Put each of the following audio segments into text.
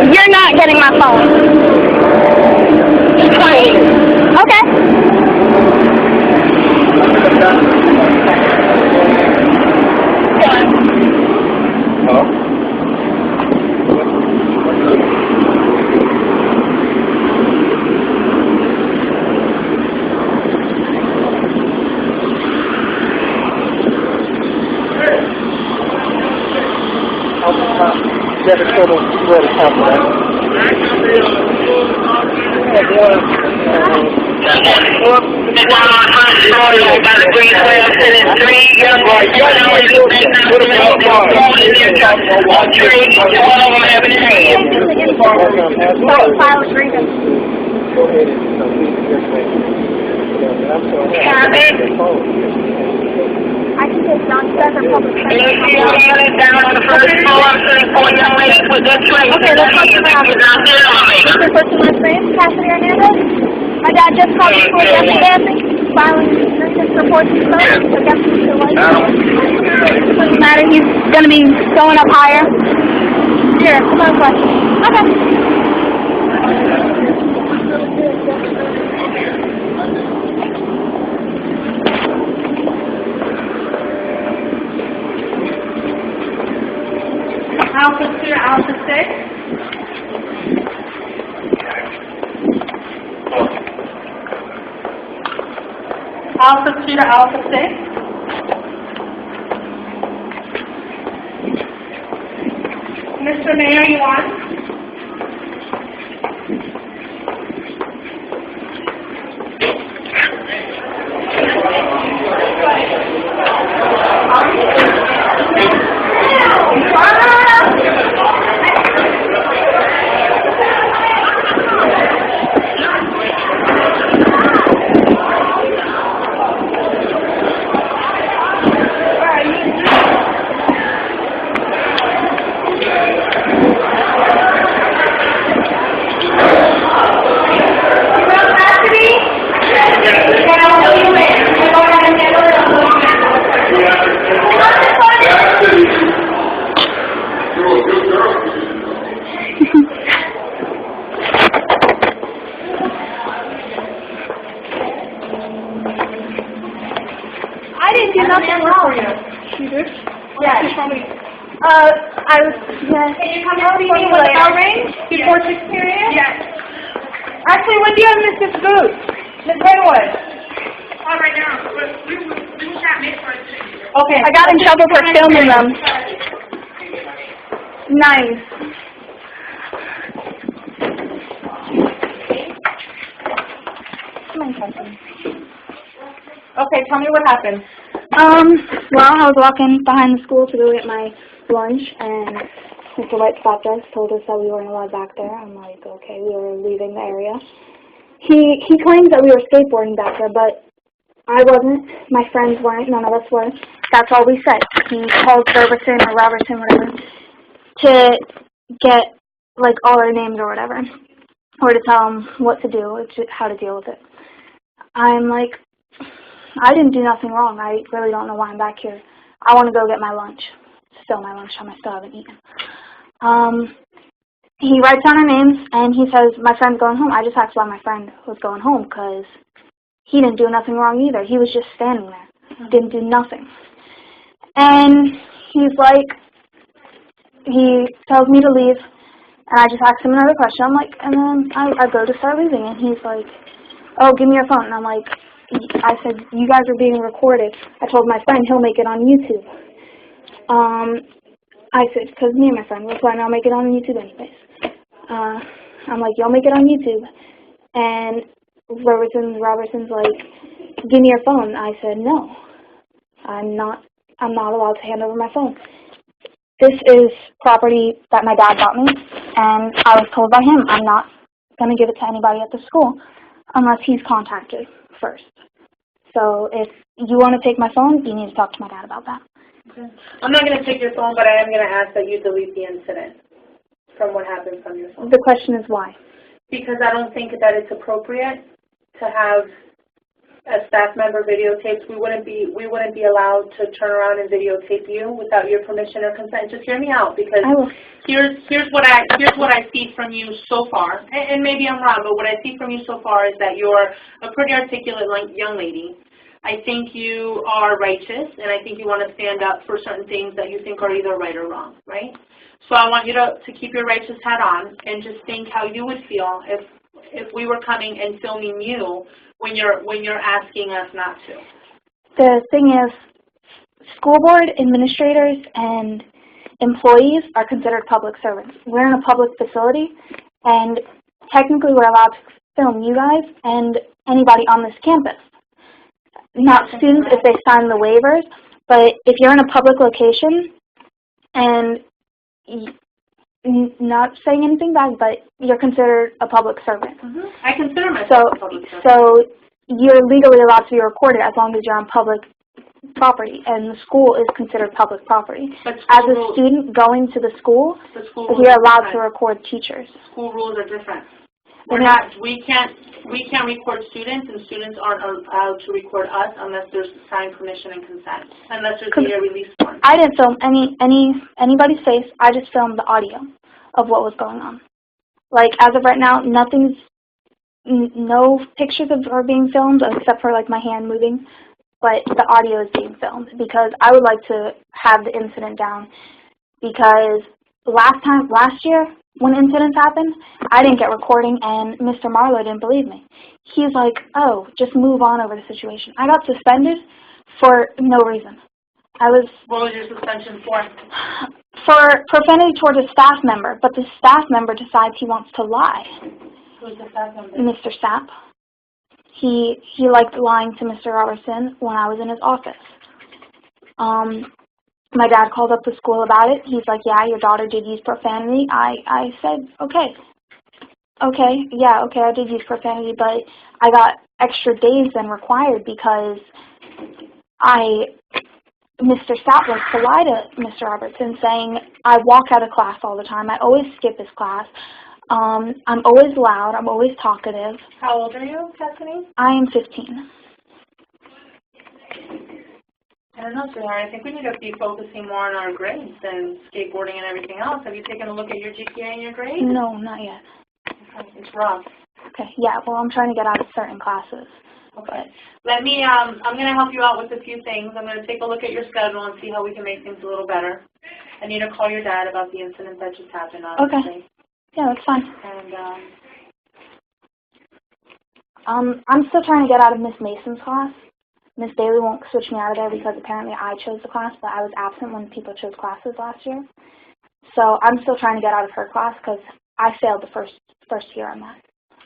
You're not getting my phone. Okay. Never told us where to come from. I can take John Center public down on the first floor, for young lady with the train. Okay, let's talk to my office. Mr. First in my name, Cassidy Hernandez. My dad just called me for yesterday, filing nuisance reports and stuff against Mr. White. Doesn't matter, he's going to be going up higher. Here, come on, question. Okay. Alpha 2 to Alpha 6. Alpha 2 to Alpha 6. Mr. Mayor, you on? I didn't do nothing wrong. You did? Yeah. I was, yeah. Can you come and see me when the bell rings? Before 6 period? Yes. Actually, when do you have Mrs. Booth? Ms. Redwood? All right now, but we got made for it. Okay. I got in trouble for filming them. Nice. Come on, Cousin. Okay, tell me what happened. Well, I was walking behind the school to go get my lunch, and Mr. White stopped us, told us that we weren't allowed back there. I'm like, okay, we were leaving the area. He claims that we were skateboarding back there, but I wasn't. My friends weren't. None of us were. That's all we said. He called Robertson or Robertson, whatever, to get, like, all our names or whatever, or to tell him what to do, how to deal with it. I'm like, I didn't do nothing wrong. I really don't know why I'm back here. I want to go get my lunch. Still my lunchtime. I still haven't eaten. He writes down our names, and he says, my friend's going home. I just asked why my friend was going home, because he didn't do nothing wrong either. He was just standing there. Didn't do nothing. And he's like, he tells me to leave, and I just asked him another question. I'm like, and then I go to start leaving, and he's like, oh, give me your phone. And I'm like, I said, you guys are being recorded. I told my friend he'll make it on YouTube. I said, because me and my friend were planning on making it on YouTube anyways. I'm like, y'all make it on YouTube. And Robertson's like, give me your phone. I said, no, I'm not allowed to hand over my phone. This is property that my dad bought me, and I was told by him I'm not going to give it to anybody at the school unless he's contacted first. So if you want to take my phone, you need to talk to my dad about that. Okay. I'm not going to take your phone, but I am going to ask that you delete the incident from what happened from your phone. The question is why? Because I don't think that it's appropriate to have a staff member videotapes, we wouldn't be allowed to turn around and videotape you without your permission or consent. Just hear me out, because Here's what I see from you so far, and maybe I'm wrong, but what I see from you so far is that you're a pretty articulate young lady. I think you are righteous, and I think you want to stand up for certain things that you think are either right or wrong, right? So I want you to keep your righteous hat on and just think how you would feel if we were coming and filming you when you're asking us not to. The thing is, school board administrators and employees are considered public servants. We're in a public facility, and technically we're allowed to film you guys and anybody on this campus. Not students if they sign the waivers, but if you're in a public location and not saying anything bad, but you're considered a public servant. I consider myself a public servant. So you're legally allowed to be recorded as long as you're on public property, and the school is considered public property. As a student going to the school, you're allowed to record teachers. School rules are different. We can't record students, and students aren't allowed to record us unless there's signed permission and consent, unless there's a release form. I didn't film anybody's face. I just filmed the audio of what was going on. Like, as of right now, no pictures are being filmed except for like my hand moving, but the audio is being filmed because I would like to have the incident down, because last year when incidents happened, I didn't get recording and Mr. Marlowe didn't believe me. He's like, oh, just move on over the situation. I got suspended for no reason. What was your suspension for? For profanity towards a staff member, but the staff member decides he wants to lie. Who's the staff member? Mr. Sapp. He liked lying to Mr. Robertson when I was in his office. My dad called up the school about it. He's like, yeah, your daughter did use profanity. I said, okay, I did use profanity, but I got extra days than required because Mr. Sapp likes to lie to Mr. Robertson, saying I walk out of class all the time. I always skip his class. I'm always loud. I'm always talkative. How old are you, Cassidy? I am 15. I don't know, sweetheart. I think we need to be focusing more on our grades than skateboarding and everything else. Have you taken a look at your GPA and your grades? No, not yet. Okay, it's rough. Okay, yeah, well, I'm trying to get out of certain classes. Okay. I'm going to help you out with a few things. I'm going to take a look at your schedule and see how we can make things a little better. I need to call your dad about the incident that just happened, obviously. Okay. Yeah, that's fine. And, I'm still trying to get out of Miss Mason's class. Miss Bailey won't switch me out of there because apparently I chose the class, but I was absent when people chose classes last year. So I'm still trying to get out of her class because I failed the first year on that.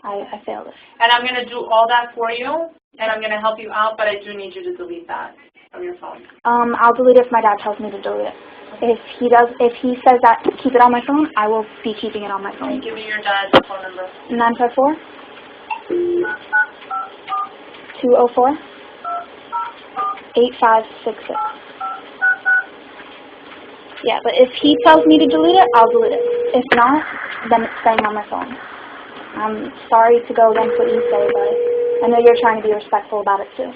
I failed it. And I'm going to do all that for you, and I'm going to help you out, but I do need you to delete that from your phone. I'll delete it if my dad tells me to delete it. If he says that keep it on my phone, I will be keeping it on my phone. Give me your dad's phone number. 954 204 8566. Yeah, but if he tells me to delete it, I'll delete it. If not, then it's staying on my phone. I'm sorry to go against what you say, but I know you're trying to be respectful about it too.